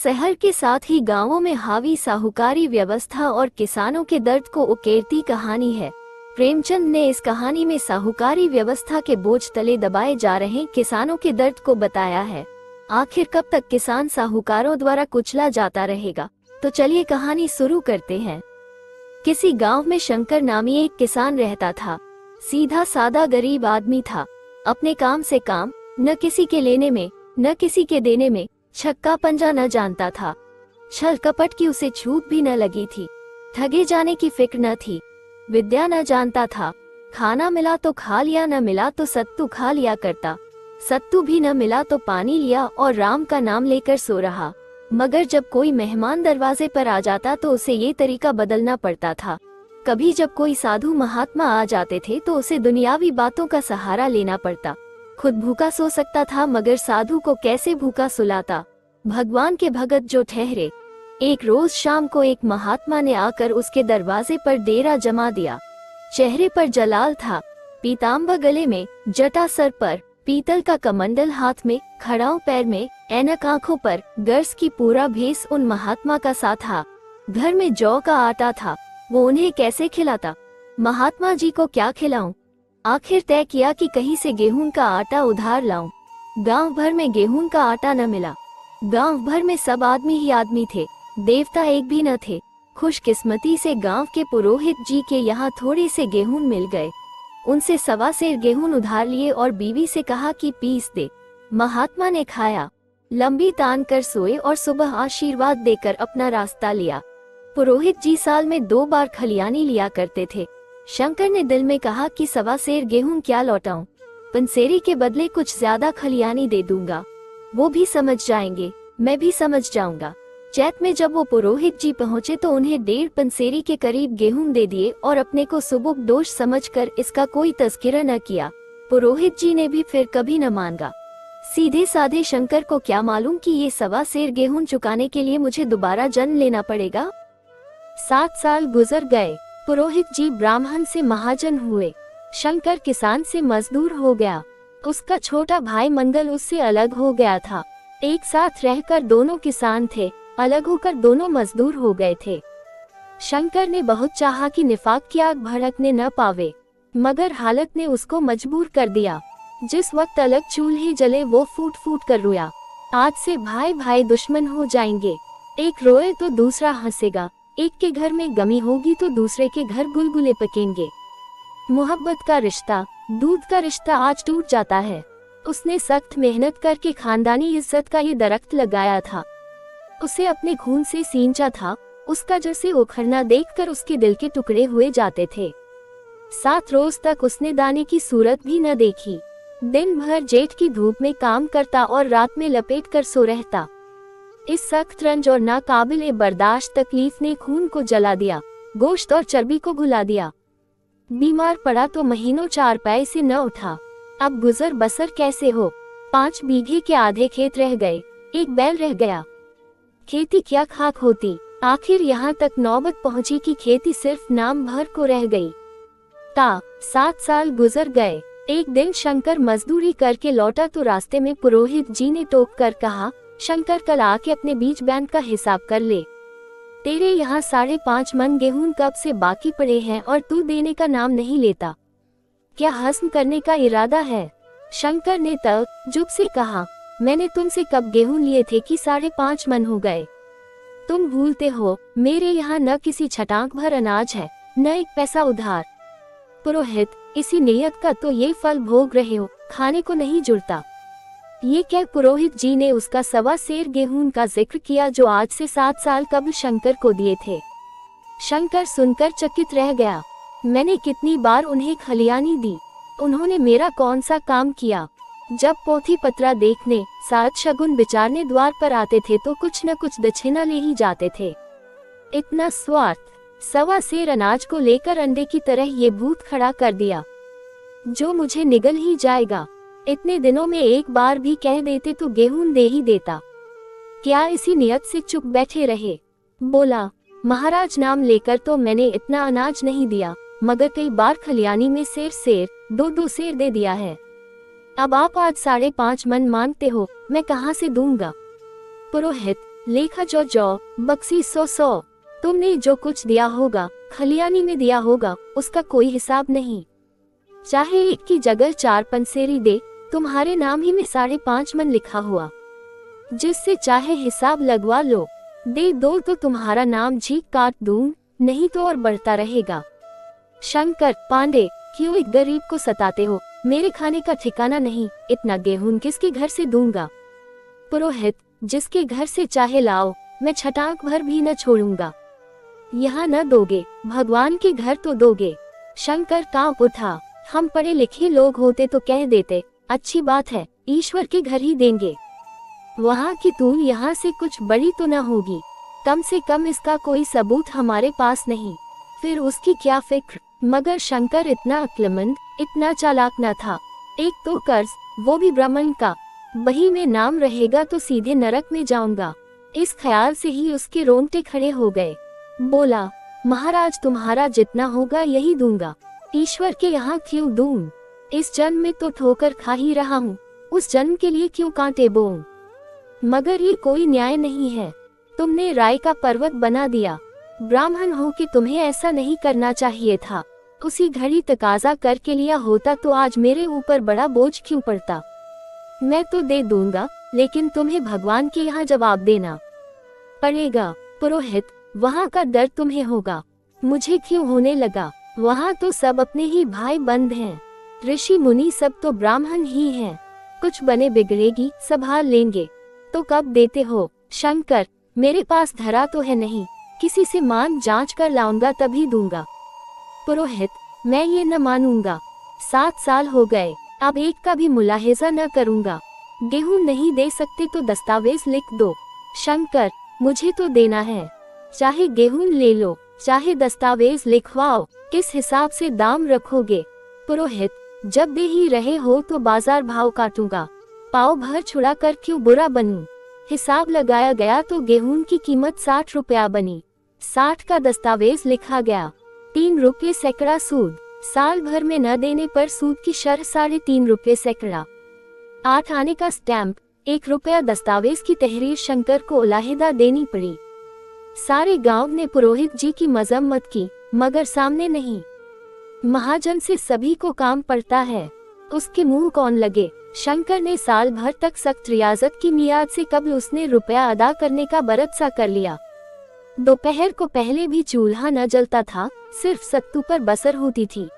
शहर के साथ ही गांवों में हावी साहूकारी व्यवस्था और किसानों के दर्द को उकेरती कहानी है। प्रेमचंद ने इस कहानी में साहूकारी व्यवस्था के बोझ तले दबाए जा रहे किसानों के दर्द को बताया है। आखिर कब तक किसान साहूकारों द्वारा कुचला जाता रहेगा? तो चलिए कहानी शुरू करते हैं। किसी गांव में शंकर नामी एक किसान रहता था। सीधा सादा गरीब आदमी था। अपने काम से काम, न किसी के लेने में न किसी के देने में, छक्का पंजा न जानता था। छल कपट की उसे छूट भी न लगी थी। ठगे जाने की फिक्र न थी। विद्या न जानता था। खाना मिला तो खा लिया, न मिला तो सत्तू खा लिया करता। सत्तू भी न मिला तो पानी लिया और राम का नाम लेकर सो रहा। मगर जब कोई मेहमान दरवाजे पर आ जाता तो उसे ये तरीका बदलना पड़ता था। कभी जब कोई साधु महात्मा आ जाते थे तो उसे दुनियावी बातों का सहारा लेना पड़ता। खुद भूखा सो सकता था मगर साधु को कैसे भूखा सुलाता? भगवान के भगत जो ठहरे। एक रोज शाम को एक महात्मा ने आकर उसके दरवाजे पर डेरा जमा दिया। चेहरे पर जलाल था, पीताम्बर गले में, जटा सर पर, पीतल का कमंडल हाथ में, खड़ाऊ पैर में, ऐनक आंखों पर, गर्स की पूरा भेस उन महात्मा का सा था। घर में जौ का आटा था। वो उन्हें कैसे खिलाता? महात्मा जी को क्या खिलाऊं? आखिर तय किया कि कहीं से गेहूं का आटा उधार लाऊं। गांव भर में गेहूं का आटा न मिला। गांव भर में सब आदमी ही आदमी थे, देवता एक भी न थे। खुशकिस्मती से गांव के पुरोहित जी के यहाँ थोड़े से गेहूं मिल गए। उनसे 1.25 सेर गेहूं उधार लिए और बीवी से कहा कि पीस दे। महात्मा ने खाया, लंबी तान कर सोए और सुबह आशीर्वाद देकर अपना रास्ता लिया। पुरोहित जी साल में 2 बार खलियानी लिया करते थे। शंकर ने दिल में कहा कि 1.25 सेर गेहूं क्या लौटाऊं, पंसेरी के बदले कुछ ज्यादा खलियानी दे दूंगा। वो भी समझ जाएंगे, मैं भी समझ जाऊंगा। चैत में जब वो पुरोहित जी पहुंचे तो उन्हें 1.5 पंसेरी के करीब गेहूं दे दिए और अपने को सुबुक दोष समझकर इसका कोई तज़किरा न किया। पुरोहित जी ने भी फिर कभी न मांगा। सीधे साधे शंकर को क्या मालूम कि ये 1.25 सेर गेहूं चुकाने के लिए मुझे दोबारा जन्म लेना पड़ेगा। 7 साल गुजर गए। पुरोहित जी ब्राह्मण से महाजन हुए। शंकर किसान से मजदूर हो गया। उसका छोटा भाई मंगल उससे अलग हो गया था। एक साथ रहकर दोनों किसान थे, अलग होकर दोनों मजदूर हो गए थे। शंकर ने बहुत चाहा कि निफाक की आग भड़कने न पावे, मगर हालत ने उसको मजबूर कर दिया। जिस वक्त अलग चूल्हे जले वो फूट फूट कर रोया। आज से भाई भाई दुश्मन हो जाएंगे। एक रोए तो दूसरा हंसेगा। एक के घर में गमी होगी तो दूसरे के घर गुलगुले पकेंगे। मोहब्बत का रिश्ता, दूध का रिश्ता आज टूट जाता है। उसने सख्त मेहनत करके खानदानी इज्जत का ये दरख्त लगाया था। उसे अपने खून से सींचा था। उसका जैसे उखड़ना देखकर उसके दिल के टुकड़े हुए जाते थे। 7 रोज तक उसने दाने की सूरत भी न देखी। दिन भर जेठ की धूप में काम करता और रात में लपेट कर सो रहता। इस सख्त रंज और नाकाबिले बर्दाश्त तकलीफ ने खून को जला दिया, गोश्त और चर्बी को घुला दिया। बीमार पड़ा तो महीनों चारपाई से न उठा। अब गुजर बसर कैसे हो? 5 बीघे के आधे खेत रह गए, एक बैल रह गया। खेती क्या खाक होती। आखिर यहाँ तक नौबत पहुंची कि खेती सिर्फ नाम भर को रह गई। 7 साल गुजर गए। एक दिन शंकर मजदूरी करके लौटा तो रास्ते में पुरोहित जी ने टोक कर कहा, शंकर कल आके अपने बीज बैंक का हिसाब कर ले। तेरे यहाँ 5.5 मन गेहूं कब से बाकी पड़े हैं और तू देने का नाम नहीं लेता। क्या हस्म करने का इरादा है? शंकर ने तजुब से कहा, मैंने तुमसे कब गेहूं लिए थे कि 5.5 मन हो गए? तुम भूलते हो, मेरे यहाँ न किसी छटाक भर अनाज है, न एक पैसा उधार। पुरोहित, इसी नियत का तो ये फल भोग रहे हो, खाने को नहीं जुड़ता। ये क्या? पुरोहित जी ने उसका 1.25 सेर गेहूं का जिक्र किया जो आज से 7 साल कबल शंकर को दिए थे। शंकर सुनकर चकित रह गया। मैंने कितनी बार उन्हें खलियानी दी, उन्होंने मेरा कौन सा काम किया? जब पोथी पत्रा देखने, साथ शगुन विचारने द्वार पर आते थे तो कुछ न कुछ दक्षिणा ले ही जाते थे। इतना स्वार्थ! 1.25 सेर अनाज को लेकर अंडे की तरह ये भूत खड़ा कर दिया जो मुझे निगल ही जाएगा। इतने दिनों में एक बार भी कह देते तो गेहूं दे ही देता। क्या इसी नियत से चुप बैठे रहे? बोला, महाराज नाम लेकर तो मैंने इतना अनाज नहीं दिया, मगर कई बार खलियानी में सेर 2 सेर दे दिया है। अब आप आज 5.5 मन मांगते हो, मैं कहाँ से दूंगा? पुरोहित, लेखा जो बक्सी 100 तुमने जो कुछ दिया होगा, खलियानी में दिया होगा, उसका कोई हिसाब नहीं। चाहे 1 की जगह 4 पंसेरी दे, तुम्हारे नाम ही में 5.5 मन लिखा हुआ, जिससे चाहे हिसाब लगवा लो। दे दो तो तुम्हारा नाम जी काट दूं, नहीं तो और बढ़ता रहेगा। शंकर, पांडे, क्यों एक गरीब को सताते हो? मेरे खाने का ठिकाना नहीं, इतना गेहूं किसके घर से दूंगा? पुरोहित, जिसके घर से चाहे लाओ, मैं छटाक भर भी न छोड़ूंगा। यहाँ न दोगे, भगवान के घर तो दोगे। शंकर कांप उठा। हम पढ़े लिखे लोग होते तो कह देते, अच्छी बात है, ईश्वर के घर ही देंगे। वहाँ की तूल यहाँ से कुछ बड़ी तो न होगी, कम से कम इसका कोई सबूत हमारे पास नहीं। फिर उसकी क्या फिक्र? मगर शंकर इतना अक्लमंद, इतना चालाक न था। एक तो कर्ज, वो भी ब्राह्मण का, बही में नाम रहेगा तो सीधे नरक में जाऊंगा। इस ख्याल से ही उसके रोंगटे खड़े हो गए। बोला, महाराज तुम्हारा जितना होगा यही दूंगा, ईश्वर के यहाँ क्यों दूं? इस जन्म में तो ठोकर खा ही रहा हूँ, उस जन्म के लिए क्यों कांटे बोऊं? मगर ये कोई न्याय नहीं है। तुमने राय का पर्वत बना दिया। ब्राह्मण हो कि तुम्हें ऐसा नहीं करना चाहिए था। उसी घड़ी तकाजा करके लिया होता तो आज मेरे ऊपर बड़ा बोझ क्यों पड़ता? मैं तो दे दूंगा, लेकिन तुम्हें भगवान के यहाँ जवाब देना पड़ेगा। पुरोहित, वहाँ का डर तुम्हें होगा, मुझे क्यों होने लगा? वहाँ तो सब अपने ही भाई बंद हैं, ऋषि मुनि सब तो ब्राह्मण ही हैं। कुछ बने बिगड़ेगी, संभाल लेंगे। तो कब देते हो? शंकर, मेरे पास धरा तो है नहीं, किसी से मांग जांच कर लाऊंगा तभी दूंगा। पुरोहित, मैं ये न मानूंगा। 7 साल हो गए, अब एक का भी मुलाहिजा न करूंगा। गेहूं नहीं दे सकते तो दस्तावेज लिख दो। शंकर, मुझे तो देना है, चाहे गेहूं ले लो, चाहे दस्तावेज लिखवाओ। किस हिसाब से दाम रखोगे? पुरोहित, जब दे ही रहे हो तो बाजार भाव काटूंगा, पाव भर छुड़ा कर क्यों बुरा बनूं? हिसाब लगाया गया तो गेहूं की कीमत 60 रुपया बनी। 60 का दस्तावेज लिखा गया, 3 रुपये सैकड़ा सूद। साल भर में न देने पर सूद की शरह 3.5 रुपये सैकड़ा। 8 आने का स्टैंप, 1 रुपया दस्तावेज की तहरीर शंकर को उलाहिदा देनी पड़ी। सारे गांव ने पुरोहित जी की मजम्मत की, मगर सामने नहीं। महाजन से सभी को काम पड़ता है, उसके मुंह कौन लगे? शंकर ने साल भर तक सख्त रियाजत की मियाद से कब उसने रुपया अदा करने का बरत सा कर लिया। दोपहर को पहले भी चूल्हा न जलता था, सिर्फ सत्तू पर बसर होती थी।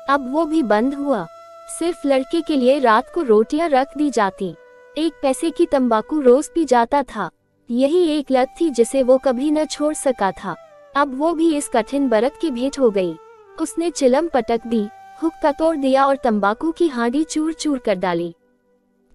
अब वो भी बंद हुआ, सिर्फ लड़के के लिए रात को रोटियां रख दी जाती। 1 पैसे की तंबाकू रोज पी जाता था, यही एक लत थी जिसे वो कभी न छोड़ सका था। अब वो भी इस कठिन बरत की भेंट हो गई। उसने चिलम पटक दी, हुक्का तोड़ दिया और तंबाकू की हांडी चूर चूर कर डाली।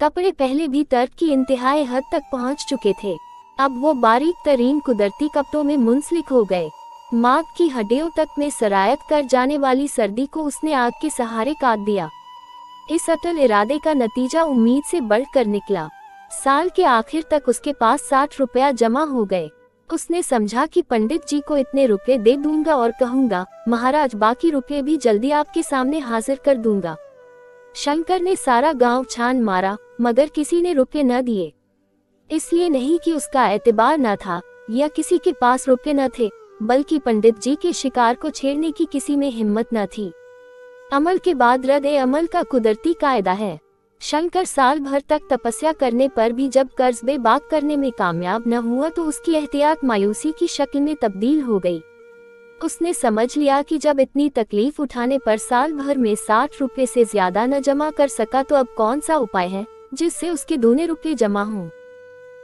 कपड़े पहले भी तर्क की इंतहाई हद तक पहुंच चुके थे, अब वो बारीक तरीन कुदरती कपड़ों में मुंसलिक हो गए। मांग की हड्डियों तक में सरायत कर जाने वाली सर्दी को उसने आग के सहारे काट दिया। इस अटल इरादे का नतीजा उम्मीद से बढ़कर निकला। साल के आखिर तक उसके पास 60 रुपया जमा हो गए। उसने समझा कि पंडित जी को इतने रुपए दे दूंगा और कहूंगा, महाराज बाकी रुपए भी जल्दी आपके सामने हाजिर कर दूंगा। शंकर ने सारा गांव छान मारा, मगर किसी ने रुपए न दिए। इसलिए नहीं कि उसका एतबार न था या किसी के पास रुपए न थे, बल्कि पंडित जी के शिकार को छेड़ने की किसी में हिम्मत न थी। अमल के बाद रद्द अमल का कुदरती कायदा है। शंकर साल भर तक तपस्या करने पर भी जब कर्ज बेबाक करने में कामयाब न हुआ तो उसकी एहतियात मायूसी की शक्ल में तब्दील हो गई। उसने समझ लिया कि जब इतनी तकलीफ उठाने पर साल भर में 60 रुपए से ज्यादा न जमा कर सका तो अब कौन सा उपाय है जिससे उसके दूने रुपए जमा हों।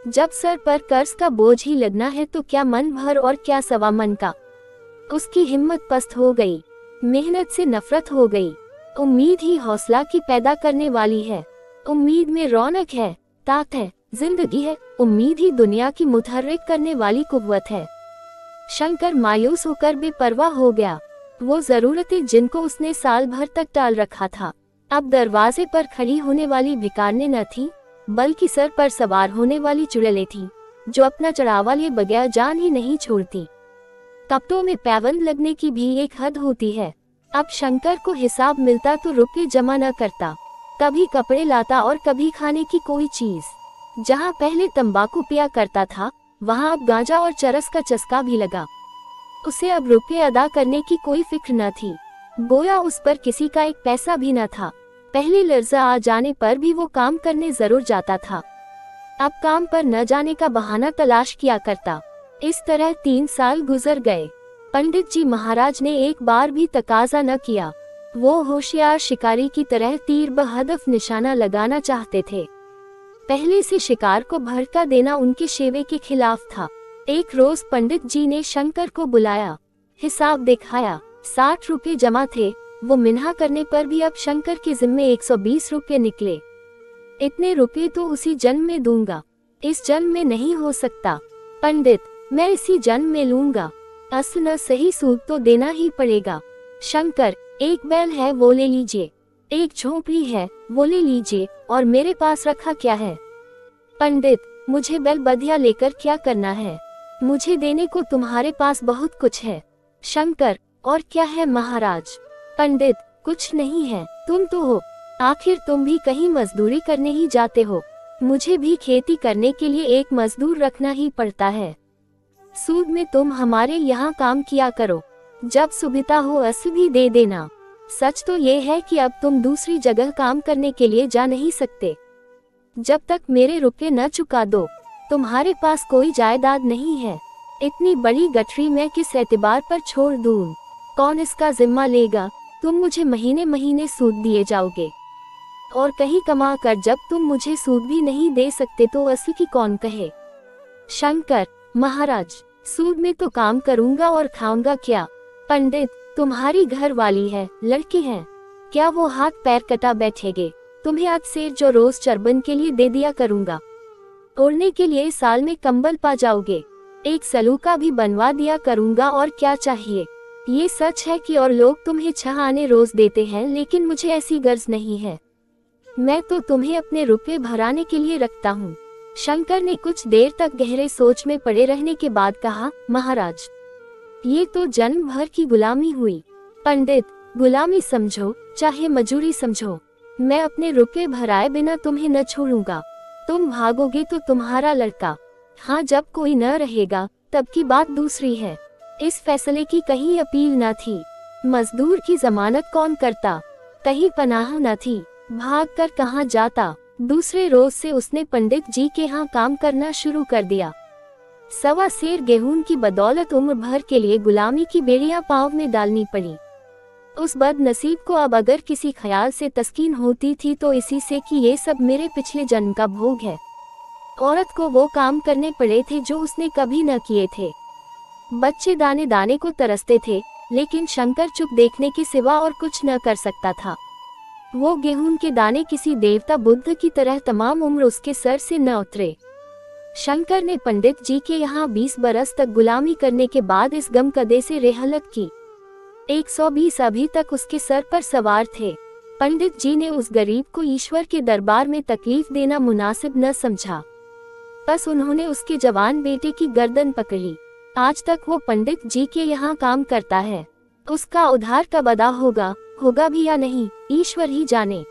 जब सर पर कर्ज का बोझ ही लगना है तो क्या मन भर और क्या सवा मन का। उसकी हिम्मत पस्त हो गई, मेहनत से नफरत हो गई। उम्मीद ही हौसला की पैदा करने वाली है। उम्मीद में रौनक है, ताकत है, जिंदगी है। उम्मीद ही दुनिया की मुतहर्रिक करने वाली कुव्वत है। शंकर मायूस होकर बेपरवाह हो गया। वो जरूरतें जिनको उसने साल भर तक टाल रखा था, अब दरवाजे पर खड़ी होने वाली भिखारने न थी, बल्कि सर पर सवार होने वाली चुड़ैलें थी, जो अपना चढ़ावा लिए बगैर जान ही नहीं छोड़ती। कपड़ों में पैबंद लगने की भी एक हद होती है। अब शंकर को हिसाब मिलता तो रुपये जमा न करता, कभी कपड़े लाता और कभी खाने की कोई चीज। जहाँ पहले तंबाकू पिया करता था, वहाँ अब गांजा और चरस का चस्का भी लगा। उसे अब रुपये अदा करने की कोई फिक्र न थी, गोया उस पर किसी का एक पैसा भी न था। पहले लर्जा आ जाने पर भी वो काम करने जरूर जाता था, अब काम पर न जाने का बहाना तलाश किया करता। इस तरह 3 साल गुजर गए। पंडित जी महाराज ने एक बार भी तकाजा न किया। वो होशियार शिकारी की तरह तीर बहदफ निशाना लगाना चाहते थे। पहले से शिकार को भड़का देना उनके शेवे के खिलाफ था। एक रोज पंडित जी ने शंकर को बुलाया, हिसाब दिखाया। 60 रुपये जमा थे। वो मिन्हा करने पर भी अब शंकर के जिम्मे 120 रुपये निकले। इतने रुपये तो उसी जन्म में दूंगा। इस जन्म में नहीं हो सकता पंडित, मैं इसी जन्म में लूंगा। असल न सही सूद तो देना ही पड़ेगा। शंकर, एक बैल है वो ले लीजिए, एक झोंपड़ी है वो ले लीजिए, और मेरे पास रखा क्या है? पंडित, मुझे बैल बधिया लेकर क्या करना है? मुझे देने को तुम्हारे पास बहुत कुछ है। शंकर, और क्या है महाराज? पंडित, कुछ नहीं है, तुम तो हो, आखिर तुम भी कहीं मजदूरी करने ही जाते हो। मुझे भी खेती करने के लिए एक मजदूर रखना ही पड़ता है। सूद में तुम हमारे यहाँ काम किया करो, जब सुविधा हो अस भी दे देना। सच तो ये है कि अब तुम दूसरी जगह काम करने के लिए जा नहीं सकते। जब तक मेरे रुपये न चुका दो, तुम्हारे पास कोई जायदाद नहीं है। इतनी बड़ी गठरी मैं किस एतबार पर छोड़ दूं? कौन इसका जिम्मा लेगा? तुम मुझे महीने महीने सूद दिए जाओगे, और कहीं कमा कर जब तुम मुझे सूद भी नहीं दे सकते तो असली की कौन कहे? शंकर, महाराज, सूद में तो काम करूंगा और खाऊंगा क्या? पंडित, तुम्हारी घर वाली है, लड़के हैं, क्या वो हाथ पैर कटा बैठेगे? तुम्हें आज से जो रोज चरबन के लिए दे दिया करूंगा। ओढ़ने के लिए साल में कंबल पा जाओगे। एक सलूका भी बनवा दिया करूंगा, और क्या चाहिए? ये सच है कि और लोग तुम्हें 6 आने रोज देते हैं, लेकिन मुझे ऐसी गर्ज नहीं है। मैं तो तुम्हें अपने रुपये भराने के लिए रखता हूँ। शंकर ने कुछ देर तक गहरे सोच में पड़े रहने के बाद कहा, महाराज, ये तो जन्म भर की गुलामी हुई। पंडित, गुलामी समझो चाहे मजूरी समझो, मैं अपने रुपये भराए बिना तुम्हें न छोड़ूंगा। तुम भागोगे तो तुम्हारा लड़का, हाँ जब कोई न रहेगा तब की बात दूसरी है। इस फैसले की कहीं अपील न थी। मजदूर की जमानत कौन करता? कहीं पनाह न थी, भाग कर कहाँ जाता? दूसरे रोज से उसने पंडित जी के यहाँ काम करना शुरू कर दिया। 1.25 सेर गेहूं की बदौलत उम्र भर के लिए गुलामी की बेड़ियां पांव में डालनी पड़ी। उस बदनसीब को अब अगर किसी ख्याल से तस्कीन होती थी तो इसी से कि ये सब मेरे पिछले जन्म का भोग है। औरत को वो काम करने पड़े थे जो उसने कभी न किए थे। बच्चे दाने दाने को तरसते थे, लेकिन शंकर चुप देखने के सिवा और कुछ न कर सकता था। वो गेहूं के दाने किसी देवता बुद्ध की तरह तमाम उम्र उसके सर से न उतरे। शंकर ने पंडित जी के यहाँ 20 बरस तक गुलामी करने के बाद इस गमकदे से रेहलत की। 120 अभी तक उसके सर पर सवार थे। पंडित जी ने उस गरीब को ईश्वर के दरबार में तकलीफ देना मुनासिब न समझा, बस उन्होंने उसके जवान बेटे की गर्दन पकड़ी। आज तक वो पंडित जी के यहाँ काम करता है। उसका उद्धार कब अदा होगा भी या नहीं, ईश्वर ही जाने।